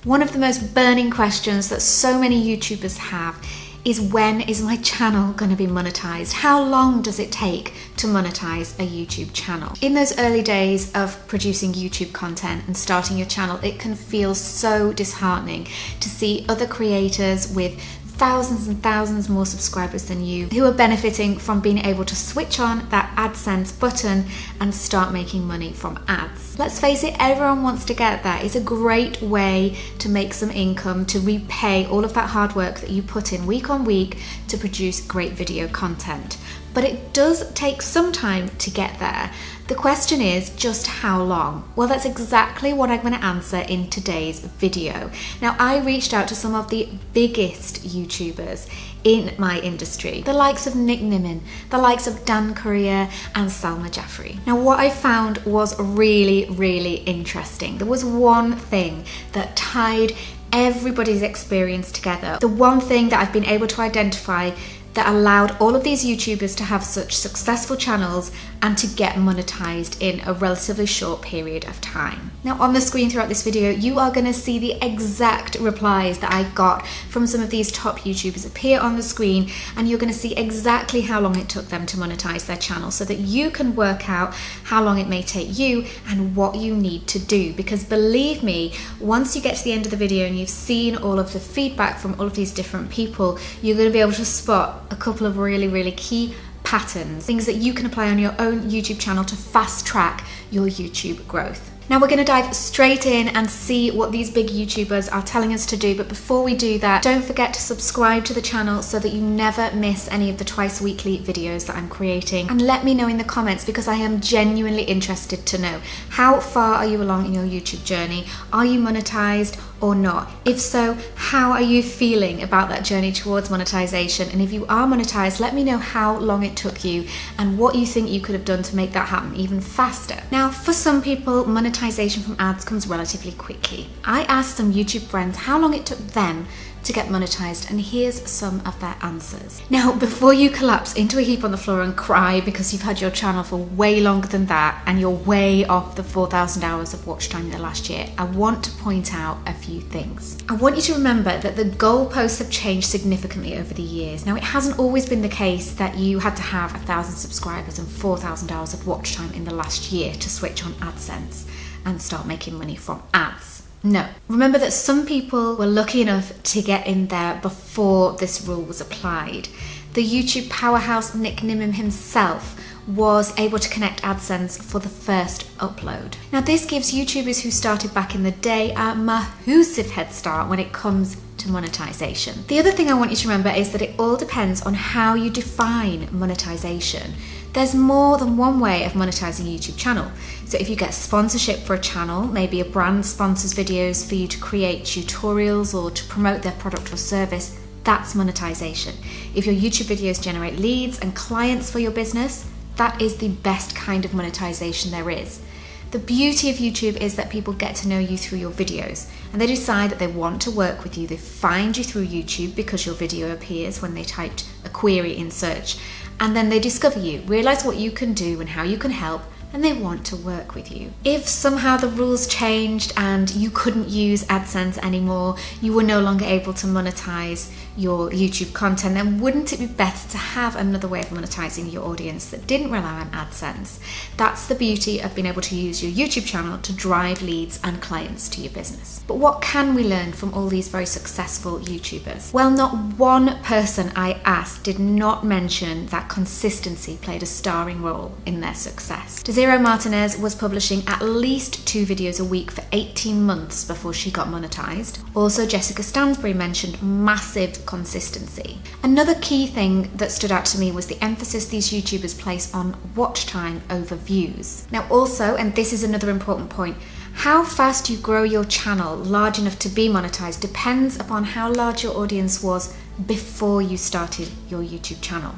One of the most burning questions that so many YouTubers have is, when is my channel going to be monetized? How long does it take to monetize a YouTube channel? In those early days of producing YouTube content and starting your channel, it can feel so disheartening to see other creators with thousands and thousands more subscribers than you who are benefiting from being able to switch on that AdSense button and start making money from ads. Let's face it, everyone wants to get that. It's a great way to make some income, to repay all of that hard work that you put in week on week to produce great video content. But it does take some time to get there. The question is just how long? Well, that's exactly what I'm going to answer in today's video. Now, I reached out to some of the biggest YouTubers in my industry, the likes of Nick Nimmin, the likes of Dan Courier and Salma Jaffery. Now, what I found was really interesting. There was one thing that tied everybody's experience together. The one thing that I've been able to identify that allowed all of these YouTubers to have such successful channels and to get monetized in a relatively short period of time. Now, on the screen throughout this video, you are going to see the exact replies that I got from some of these top YouTubers appear on the screen, and you're going to see exactly how long it took them to monetize their channel so that you can work out how long it may take you and what you need to do. Because believe me, once you get to the end of the video and you've seen all of the feedback from all of these different people, you're going to be able to spot a couple of really key patterns, things that you can apply on your own YouTube channel to fast track your YouTube growth. Now we're going to dive straight in and see what these big YouTubers are telling us to do. But before we do that, don't forget to subscribe to the channel so that you never miss any of the twice weekly videos that I'm creating. And let me know in the comments, because I am genuinely interested to know, how far are you along in your YouTube journey? Are you monetized or not? If so, how are you feeling about that journey towards monetization? And if you are monetized, let me know how long it took you and what you think you could have done to make that happen even faster. Now, for some people, monetization from ads comes relatively quickly. I asked some YouTube friends how long it took them to get monetized, and here's some of their answers. Now, before you collapse into a heap on the floor and cry because you've had your channel for way longer than that and you're way off the 4,000 hours of watch time in the last year, I want to point out a few things. I want you to remember that the goalposts have changed significantly over the years. Now, it hasn't always been the case that you had to have 1,000 subscribers and 4,000 hours of watch time in the last year to switch on AdSense and start making money from ads. No. Remember that some people were lucky enough to get in there before this rule was applied. The YouTube powerhouse Nick Nimmin himself was able to connect AdSense for the first upload. Now, this gives YouTubers who started back in the day a massive head start when it comes to monetization. The other thing I want you to remember is that it all depends on how you define monetization. There's more than one way of monetizing a YouTube channel. So if you get sponsorship for a channel, maybe a brand sponsors videos for you to create tutorials or to promote their product or service, that's monetization. If your YouTube videos generate leads and clients for your business, that is the best kind of monetization there is. The beauty of YouTube is that people get to know you through your videos, and they decide that they want to work with you. They find you through YouTube because your video appears when they typed a query in search, and then they discover you, realize what you can do and how you can help, and they want to work with you. If somehow the rules changed and you couldn't use AdSense anymore, you were no longer able to monetize your YouTube content, then wouldn't it be better to have another way of monetizing your audience that didn't rely on AdSense? That's the beauty of being able to use your YouTube channel to drive leads and clients to your business. But what can we learn from all these very successful YouTubers? Well, not one person I asked did not mention that consistency played a starring role in their success. Zero Martinez was publishing at least 2 videos a week for 18 months before she got monetized. Also, Jessica Stansbury mentioned massive consistency. Another key thing that stood out to me was the emphasis these YouTubers place on watch time over views. Now also, and this is another important point, how fast you grow your channel large enough to be monetized depends upon how large your audience was before you started your YouTube channel.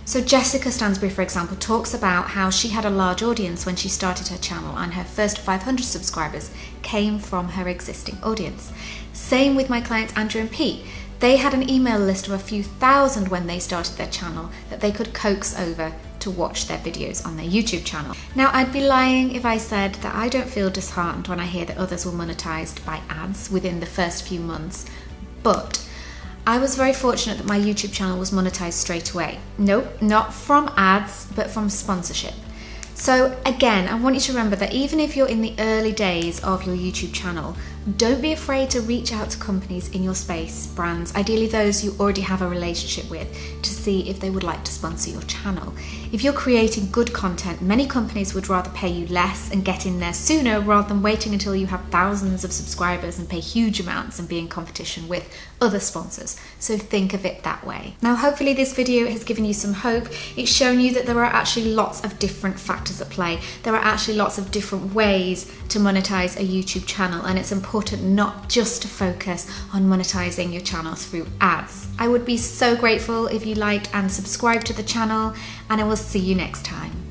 So Jessica Stansbury, for example, talks about how she had a large audience when she started her channel, and her first 500 subscribers came from her existing audience. Same with my clients Andrew and Pete. They had an email list of a few thousand when they started their channel that they could coax over to to watch their videos on their YouTube channel. Now, I'd be lying if I said that I don't feel disheartened when I hear that others were monetized by ads within the first few months, but I was very fortunate that my YouTube channel was monetized straight away. Nope, not from ads, but from sponsorship. So again, I want you to remember that even if you're in the early days of your YouTube channel, don't be afraid to reach out to companies in your space, brands, ideally those you already have a relationship with, to see if they would like to sponsor your channel. If you're creating good content, many companies would rather pay you less and get in there sooner rather than waiting until you have thousands of subscribers and pay huge amounts and be in competition with other sponsors. So think of it that way. Now, hopefully this video has given you some hope. It's shown you that there are actually lots of different factors at play. There are actually lots of different ways to monetize a YouTube channel, and it's important not just to focus on monetizing your channel through ads. I would be so grateful if you liked and subscribed to the channel, and I will see you next time.